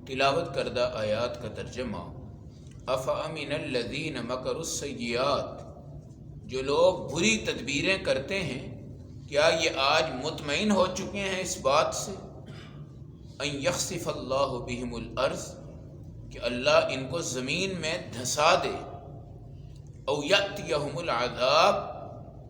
تلاوت کردہ آیات کا ترجمہ: افامن الذین مکروا السیئات، جو لوگ بری تدبیریں کرتے ہیں کیا یہ آج مطمئن ہو چکے ہیں اس بات سے ان یخسف اللہ بہم الارض، کہ اللہ ان کو زمین میں دھسا دے، او یأتیہم العذاب،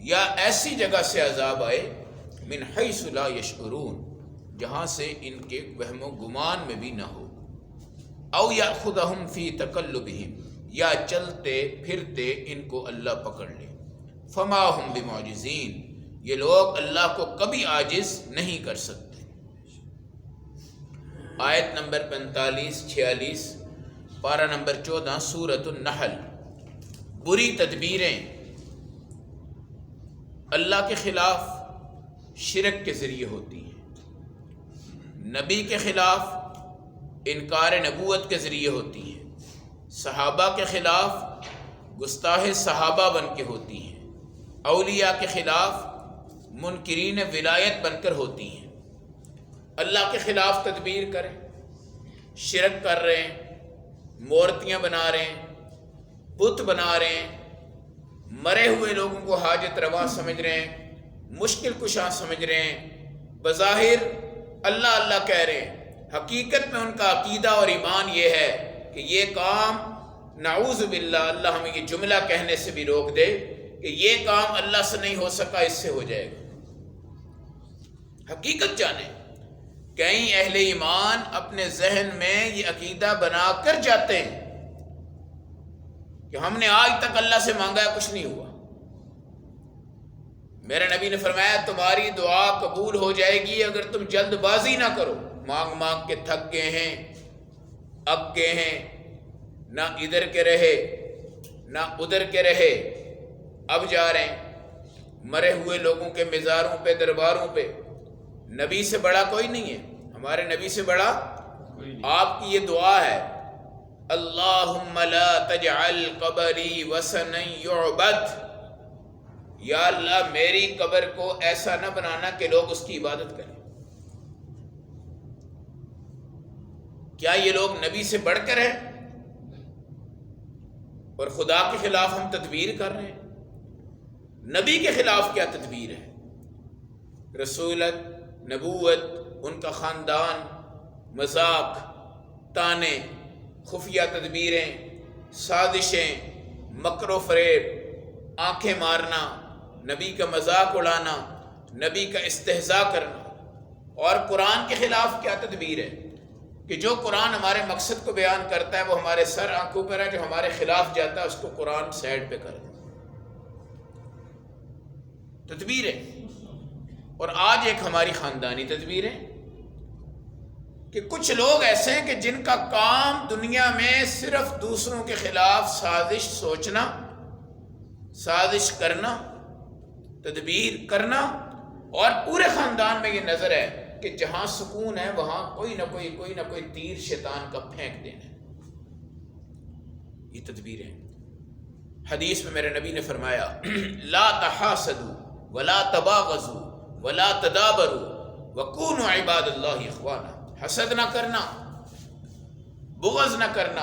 یا ایسی جگہ سے عذاب آئے، من حیث لا یشعرون، جہاں سے ان کے وہم و گمان میں بھی نہ ہو، او یأخذہم فی تقلبہم، یا چلتے پھرتے ان کو اللہ پکڑ لے، فما ہم بمعجزین، یہ لوگ اللہ کو کبھی عاجز نہیں کر سکتے۔ آیت نمبر 45-46، پارہ نمبر 14 سورۃ النحل۔ بری تدبیریں اللہ کے خلاف شرک کے ذریعے ہوتی ہیں، نبی کے خلاف انکار نبوت کے ذریعے ہوتی ہیں، صحابہ کے خلاف گستاخ صحابہ بن کے ہوتی ہیں، اولیاء کے خلاف منکرین ولایت بن کر ہوتی ہیں۔ اللہ کے خلاف تدبیر کریں، شرک کر رہے ہیں، مورتیاں بنا رہے ہیں، بت بنا رہے ہیں، مرے ہوئے لوگوں کو حاجت روا سمجھ رہے ہیں، مشکل کشا سمجھ رہے ہیں، بظاہر اللہ اللہ کہہ رہے ہیں، حقیقت میں ان کا عقیدہ اور ایمان یہ ہے کہ یہ کام، نعوذ باللہ، اللہ ہمیں یہ جملہ کہنے سے بھی روک دے کہ یہ کام اللہ سے نہیں ہو سکا، اس سے ہو جائے گا۔ حقیقت جانیں، کئی اہل ایمان اپنے ذہن میں یہ عقیدہ بنا کر جاتے ہیں کہ ہم نے آج تک اللہ سے مانگا ہے، کچھ نہیں ہوا۔ میرے نبی نے فرمایا تمہاری دعا قبول ہو جائے گی اگر تم جلد بازی نہ کرو، مانگ مانگ کے تھک گئے ہیں، اک گئے ہیں، نہ ادھر کے رہے نہ ادھر کے رہے، اب جا رہے ہیں مرے ہوئے لوگوں کے مزاروں پہ، درباروں پہ۔ نبی سے بڑا کوئی نہیں ہے، ہمارے نبی سے بڑا آپ کی یہ دعا ہے، اللہم لا تجعل قبری وثنا یعبد، یا اللہ میری قبر کو ایسا نہ بنانا کہ لوگ اس کی عبادت کریں۔ کیا یہ لوگ نبی سے بڑھ کر ہیں؟ اور خدا کے خلاف ہم تدبیر کر رہے ہیں۔ نبی کے خلاف کیا تدبیر ہے؟ رسولت، نبوت، ان کا خاندان، مذاق، تانے، خفیہ تدبیریں، سازشیں، مکر و فریب، آنکھیں مارنا، نبی کا مذاق اڑانا، نبی کا استہزاء کرنا۔ اور قرآن کے خلاف کیا تدبیر ہے کہ جو قرآن ہمارے مقصد کو بیان کرتا ہے وہ ہمارے سر آنکھوں پر ہے، جو ہمارے خلاف جاتا ہے اس کو قرآن سائڈ پہ کر دے۔ تدبیریں۔ اور آج ایک ہماری خاندانی تدبیر ہے کہ کچھ لوگ ایسے ہیں کہ جن کا کام دنیا میں صرف دوسروں کے خلاف سازش سوچنا، سازش کرنا، تدبیر کرنا، اور پورے خاندان میں یہ نظر ہے کہ جہاں سکون ہے وہاں کوئی نہ کوئی تیر شیطان کا پھینک دینا۔ یہ تدبیریں۔ حدیث میں میرے نبی نے فرمایا لا تحاسدوا ولا تباغضوا ولا تدابروا وکونوا عباد اللہ اخوانا، حسد نہ کرنا، بغض نہ کرنا،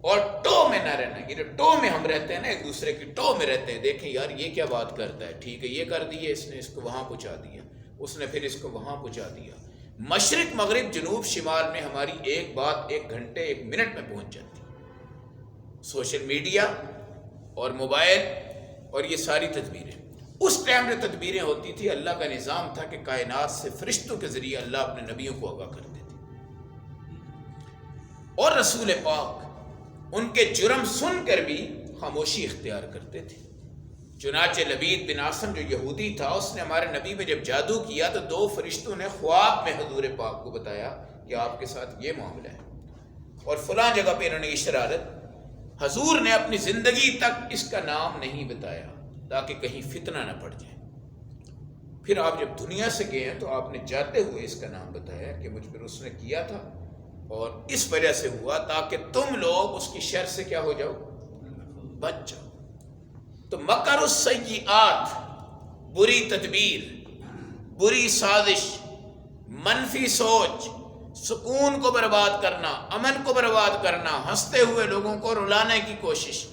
اور ٹو میں نہ رہنا۔ یہ جو ٹو میں ہم رہتے ہیں نا، ایک دوسرے کی ٹو میں رہتے ہیں، دیکھیں یار یہ کیا بات کرتا ہے، ٹھیک ہے یہ کر دیے اس نے، اس کو وہاں پہنچا دیا، اس نے پھر اس کو وہاں پہنچا دیا۔ مشرق مغرب جنوب شمال میں ہماری ایک بات 1 گھنٹے 1 منٹ میں پہنچ جاتی ہے۔ سوشل میڈیا اور موبائل اور یہ ساری تدبیریں، اس ٹائم جو تدبیریں ہوتی تھی اللہ کا نظام تھا کہ کائنات سے فرشتوں کے ذریعے اللہ اپنے نبیوں کو آگاہ کرتے تھے، اور رسول پاک ان کے جرم سن کر بھی خاموشی اختیار کرتے تھے۔ چنانچہ لبید بن عاصم جو یہودی تھا، اس نے ہمارے نبی میں جب جادو کیا تو 2 فرشتوں نے خواب میں حضور پاک کو بتایا کہ آپ کے ساتھ یہ معاملہ ہے، اور فلاں جگہ پہ انہوں نے یہ شرارت۔ حضور نے اپنی زندگی تک اس کا نام نہیں بتایا تاکہ کہیں فتنہ نہ پڑ جائے۔ پھر آپ جب دنیا سے گئے ہیں تو آپ نے جاتے ہوئے اس کا نام بتایا کہ مجھ پر اس نے کیا تھا اور اس وجہ سے ہوا، تاکہ تم لوگ اس کی شر سے کیا ہو جاؤ، بچ جاؤ۔ تو مکر السیئات، بری تدبیر، بری سازش، منفی سوچ، سکون کو برباد کرنا، امن کو برباد کرنا، ہنستے ہوئے لوگوں کو رلانے کی کوشش،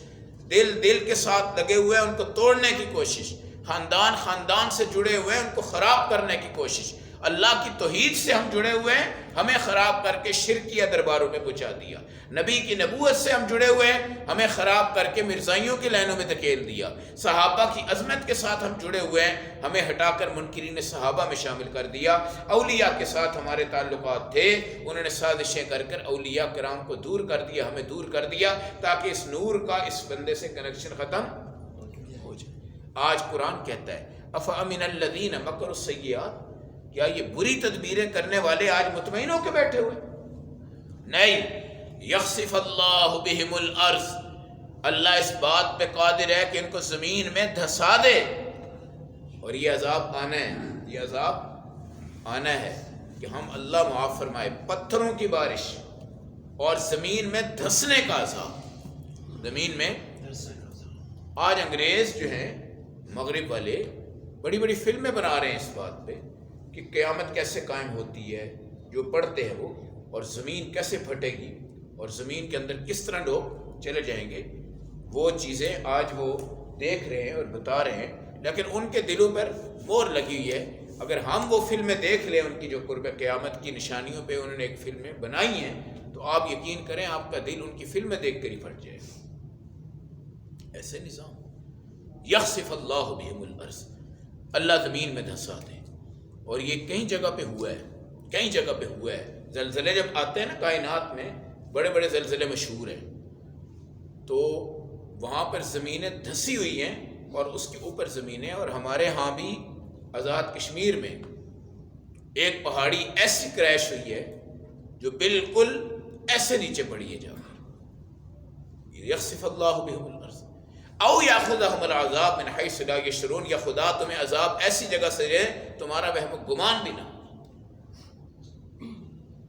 دل کے ساتھ لگے ہوئے ان کو توڑنے کی کوشش، خاندان سے جڑے ہوئے ان کو خراب کرنے کی کوشش، اللہ کی توحید سے ہم جڑے ہوئے ہیں، ہمیں خراب کر کے شرکیہ درباروں میں پہنچا دیا، نبی کی نبوت سے ہم جڑے ہوئے ہیں، ہمیں خراب کر کے مرزائیوں کی لائنوں میں دھکیل دیا، صحابہ کی عظمت کے ساتھ ہم جڑے ہوئے ہیں، ہمیں ہٹا کر منکرین صحابہ میں شامل کر دیا، اولیاء کے ساتھ ہمارے تعلقات تھے، انہوں نے سازشیں کر کر اولیاء کرام کو دور کر دیا، ہمیں دور کر دیا تاکہ اس نور کا اس بندے سے کنیکشن ختم ہو جائے۔ آج قرآن کہتا ہے افامن الذین مکروا السیئات، کیا یہ بری تدبیریں کرنے والے آج مطمئن ہو کے بیٹھے ہوئے؟ نہیں، یخسف اللہ بہم الارض، اللہ اس بات پہ قادر ہے کہ ان کو زمین میں دھسا دے، اور یہ عذاب آنا ہے، یہ عذاب آنا ہے کہ ہم اللہ معاف فرمائے پتھروں کی بارش اور زمین میں دھسنے کا عذاب، زمین میں آج انگریز جو ہیں مغرب والے بڑی بڑی فلمیں بنا رہے ہیں اس بات پہ کہ قیامت کیسے قائم ہوتی ہے، جو پڑھتے ہیں وہ، اور زمین کیسے پھٹے گی اور زمین کے اندر کس طرح لوگ چلے جائیں گے، وہ چیزیں آج وہ دیکھ رہے ہیں اور بتا رہے ہیں، لیکن ان کے دلوں پر مہر لگی ہوئی ہے۔ اگر ہم وہ فلمیں دیکھ لیں ان کی جو قرب قیامت کی نشانیوں پہ انہوں نے ایک فلمیں بنائی ہیں، تو آپ یقین کریں آپ کا دل ان کی فلمیں دیکھ کر ہی پھٹ جائے گا۔ ایسے نظام یخسف اللہ بہم الارض، اللہ زمین میں دھسا دے، اور یہ کئی جگہ پہ ہوا ہے، کئی جگہ پہ ہوا ہے۔ زلزلے جب آتے ہیں نا کائنات میں، بڑے بڑے زلزلے مشہور ہیں، تو وہاں پر زمینیں دھسی ہوئی ہیں اور اس کے اوپر زمینیں، اور ہمارے ہاں بھی آزاد کشمیر میں ایک پہاڑی ایسی کریش ہوئی ہے جو بالکل ایسے نیچے پڑی ہے جا کر۔ یخسف اللہ بہم الارض او یاخذہم العذاب من حیث لا یشعرون، یا خدا تمہیں عذاب ایسی جگہ سے دے تمہارا وہم و گمان بھی نہ۔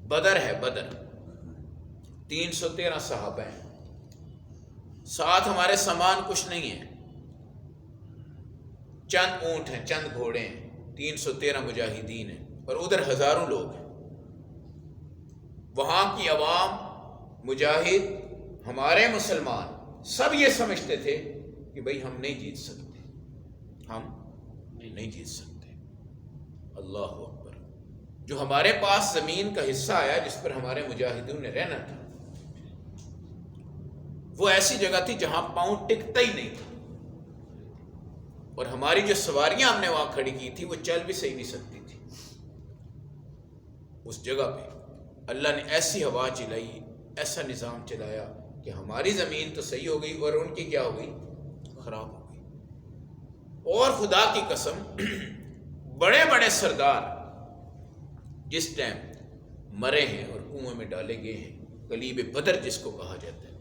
بدر ہے، بدر 313 صحابہ ہیں، ساتھ ہمارے سامان کچھ نہیں ہے، چند اونٹ ہیں، چند گھوڑے ہیں، 313 مجاہدین ہیں، اور ادھر ہزاروں لوگ ہیں۔ وہاں کی عوام، مجاہد، ہمارے مسلمان سب یہ سمجھتے تھے کہ بھئی ہم نہیں جیت سکتے، ہم نہیں جیت سکتے۔ اللہ اکبر۔ جو ہمارے پاس زمین کا حصہ آیا جس پر ہمارے مجاہدوں نے رہنا تھا، وہ ایسی جگہ تھی جہاں پاؤں ٹکتا ہی نہیں تھا، اور ہماری جو سواریاں ہم نے وہاں کھڑی کی تھی وہ چل بھی صحیح نہیں سکتی تھی۔ اس جگہ پہ اللہ نے ایسی ہوا چلائی، ایسا نظام چلایا کہ ہماری زمین تو صحیح ہو گئی اور ان کی کیا ہو گئی؟ خراب ہو گئی۔ اور خدا کی قسم بڑے بڑے سردار جس ٹائم مرے ہیں اور کنویں میں ڈالے گئے ہیں، قلیب بدر جس کو کہا جاتا ہے،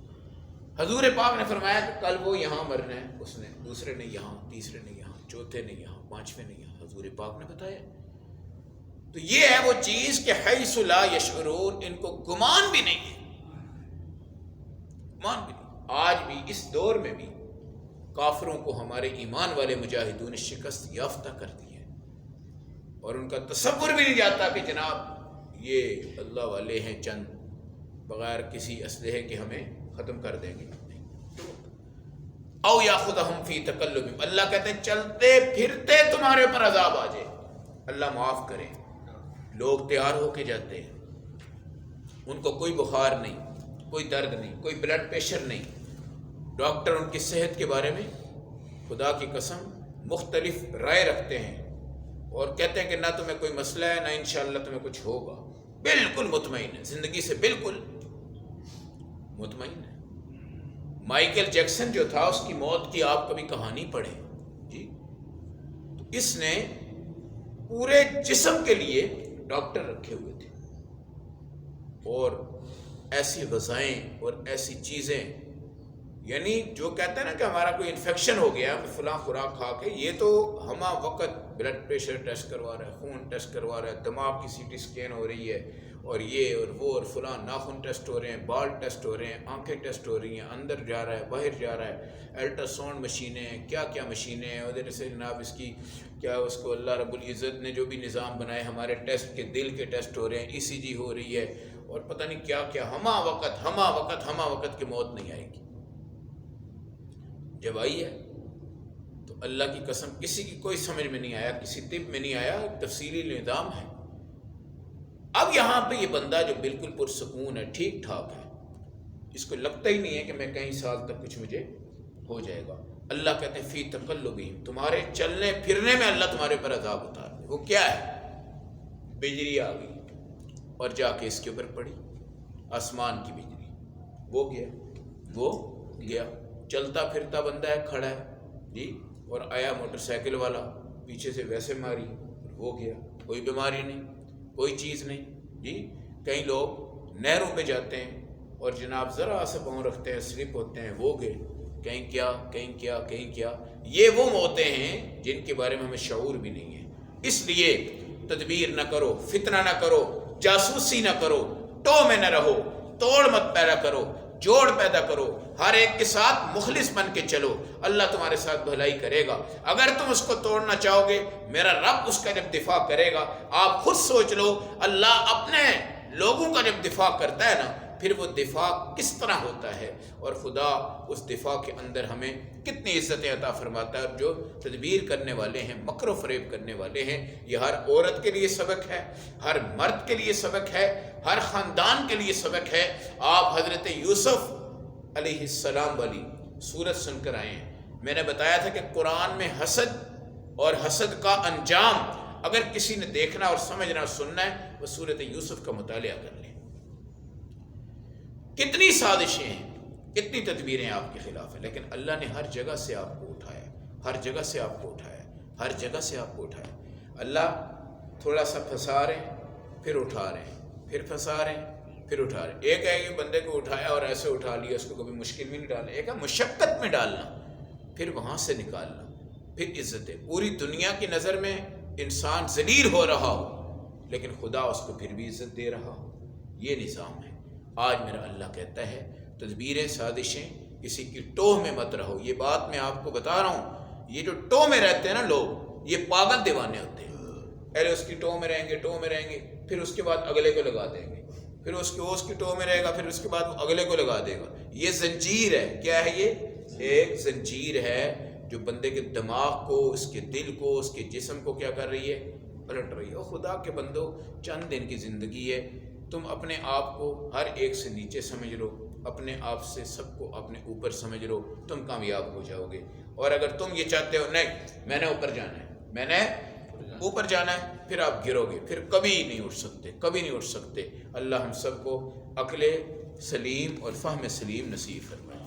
حضور پاک نے فرمایا کہ کل وہ یہاں مرنا ہے، اس نے، دوسرے نے یہاں، تیسرے نے یہاں، چوتھے نے یہاں، پانچویں نے یہاں، حضور پاک نے بتایا۔ تو یہ ہے وہ چیز کہ حیث لا یشعرون، ان کو گمان بھی نہیں ہے، گمان بھی نہیں۔ آج بھی اس دور میں بھی کافروں کو ہمارے ایمان والے مجاہدوں نے شکست یافتہ کر دی ہے، اور ان کا تصور بھی نہیں جاتا کہ جناب یہ اللہ والے ہیں چند، بغیر کسی اسلحے کے ہمیں ختم کر دیں گے۔ او یاخذہم فی تکلبہم، اللہ کہتے ہیں چلتے پھرتے تمہارے اوپر عذاب آ جائے، اللہ معاف کرے۔ لوگ تیار ہو کے جاتے ہیں، ان کو کوئی بخار نہیں، کوئی درد نہیں، کوئی بلڈ پریشر نہیں، ڈاکٹر ان کی صحت کے بارے میں خدا کی قسم مختلف رائے رکھتے ہیں اور کہتے ہیں کہ نہ تمہیں کوئی مسئلہ ہے، نہ انشاءاللہ تمہیں کچھ ہوگا، بالکل مطمئن ہے، زندگی سے بالکل مطمئن ہے۔ مائیکل جیکسن جو تھا، اس کی موت کی آپ کبھی کہانی پڑھیں جی، تو اس نے پورے جسم کے لیے ڈاکٹر رکھے ہوئے تھے، اور ایسی غذائیں اور ایسی چیزیں، یعنی جو کہتے ہیں نا کہ ہمارا کوئی انفیکشن ہو گیا فلاں خوراک کھا کے، یہ تو ہمہ وقت بلڈ پریشر ٹیسٹ کروا رہا ہے، خون ٹیسٹ کروا رہا ہے، دماغ کی سی ٹی اسکین ہو رہی ہے، اور یہ اور وہ اور فلاں ناخن ٹیسٹ ہو رہے ہیں، بال ٹیسٹ ہو رہے ہیں، آنکھیں ٹیسٹ ہو رہی ہیں، اندر جا رہا ہے باہر جا رہا ہے، الٹرا ساؤنڈ مشینیں ہیں، کیا کیا مشینیں ہیں، ادھر سے جناب اس کی کیا اس کو اللہ رب العزت نے جو بھی نظام بنائے، ہمارے ٹیسٹ کے دل کے ٹیسٹ ہو رہے ہیں، ECG ہو رہی ہے، اور پتہ نہیں کیا کیا، ہمہ وقت کہ موت نہیں آئے گی۔ جب آئی ہے تو اللہ کی قسم کسی کی کوئی سمجھ میں نہیں آیا، کسی طب میں نہیں آیا، تفصیلی نظام ہے۔ اب یہاں پہ یہ بندہ جو بالکل پرسکون ہے، ٹھیک ٹھاک ہے، اس کو لگتا ہی نہیں ہے کہ میں کئی سال تک کچھ مجھے ہو جائے گا۔ اللہ کہتے ہیں فی تقلبہم، تمہارے چلنے پھرنے میں اللہ تمہارے پر عذاب اتار دے۔ وہ کیا ہے؟ بجلی آ گئی اور جا کے اس کے اوپر پڑی، آسمان کی بجلی، وہ گیا، چلتا پھرتا بندہ ہے، کھڑا ہے جی، اور آیا موٹر سائیکل والا پیچھے سے ویسے ماری، وہ گیا، کوئی بیماری نہیں، کوئی چیز نہیں جی۔ کئی لوگ نہروں پہ جاتے ہیں اور جناب ذرا سا پاؤں رکھتے ہیں، سلپ ہوتے ہیں، وہ گئے، کہیں کیا۔ یہ وہ موتیں ہیں جن کے بارے میں ہمیں شعور بھی نہیں ہے۔ اس لیے تدبیر نہ کرو، فتنہ نہ کرو، جاسوسی نہ کرو، ٹو میں نہ رہو، توڑ مت پیدا کرو، جوڑ پیدا کرو، ہر ایک کے ساتھ مخلص بن کے چلو، اللہ تمہارے ساتھ بھلائی کرے گا۔ اگر تم اس کو توڑنا چاہو گے، میرا رب اس کا جب دفاع کرے گا، آپ خود سوچ لو، اللہ اپنے لوگوں کا جب دفاع کرتا ہے نا، پھر وہ دفاع کس طرح ہوتا ہے، اور خدا اس دفاع کے اندر ہمیں کتنی عزتیں عطا فرماتا ہے۔ اور جو تدبیر کرنے والے ہیں، مکر و فریب کرنے والے ہیں، یہ ہر عورت کے لیے سبق ہے، ہر مرد کے لیے سبق ہے، ہر خاندان کے لیے سبق ہے۔ آپ حضرت یوسف علیہ السلام والی سورت سن کر آئے ہیں۔ میں نے بتایا تھا کہ قرآن میں حسد اور حسد کا انجام اگر کسی نے دیکھنا اور سمجھنا اور سننا ہے، وہ سورت یوسف کا مطالعہ کر لیں۔ کتنی سازشیں ہیں، کتنی تدبیریں آپ کے خلاف ہیں، لیکن اللہ نے ہر جگہ سے آپ کو اٹھایا، ہر جگہ سے آپ کو اٹھایا، ہر جگہ سے آپ کو اٹھایا۔ اللہ تھوڑا سا پھنسا رہے ہیں، پھر اٹھا رہے ہیں، پھر پھنسا رہے ہیں، پھر اٹھا رہے ہیں۔ ایک ہے کہ بندے کو اٹھایا اور ایسے اٹھا لیا، اس کو کبھی مشکل میں نہیں ڈالا۔ ایک ہے مشقت میں ڈالنا، پھر وہاں سے نکالنا، پھر عزتیں۔ پوری دنیا کی نظر میں انسان ذلیل ہو رہا ہو، لیکن خدا اس کو پھر بھی عزت دے رہا ہو۔ یہ نظام ہے۔ آج میرا اللہ کہتا ہے تدبیریں، سازشیں، کسی کی ٹوہ میں مت رہو۔ یہ بات میں آپ کو بتا رہا ہوں، یہ جو ٹوہ میں رہتے ہیں نا لوگ، یہ پاگل دیوانے ہوتے ہیں۔ پہلے اس کی ٹوہ میں رہیں گے، پھر اس کے بعد اگلے کو لگا دیں گے، پھر اس کی ٹوہ میں رہے گا، پھر اس کے بعد وہ اگلے کو لگا دے گا۔ یہ زنجیر ہے۔ کیا ہے یہ؟ ایک زنجیر ہے جو بندے کے دماغ کو، اس کے دل کو، اس کے جسم کو کیا کر رہی ہے؟ پلٹ رہی ہے۔ اور خدا کے بندو، چند دن کی زندگی ہے، تم اپنے آپ کو ہر ایک سے نیچے سمجھ لو، اپنے آپ سے سب کو اپنے اوپر سمجھ لو، تم کامیاب ہو جاؤ گے۔ اور اگر تم یہ چاہتے ہو نہیں میں نے اوپر جانا ہے، میں نے اوپر جانا ہے، پھر آپ گرو گے، پھر کبھی نہیں اٹھ سکتے۔ اللہ ہم سب کو عقل سلیم اور فہم سلیم نصیب فرمائے۔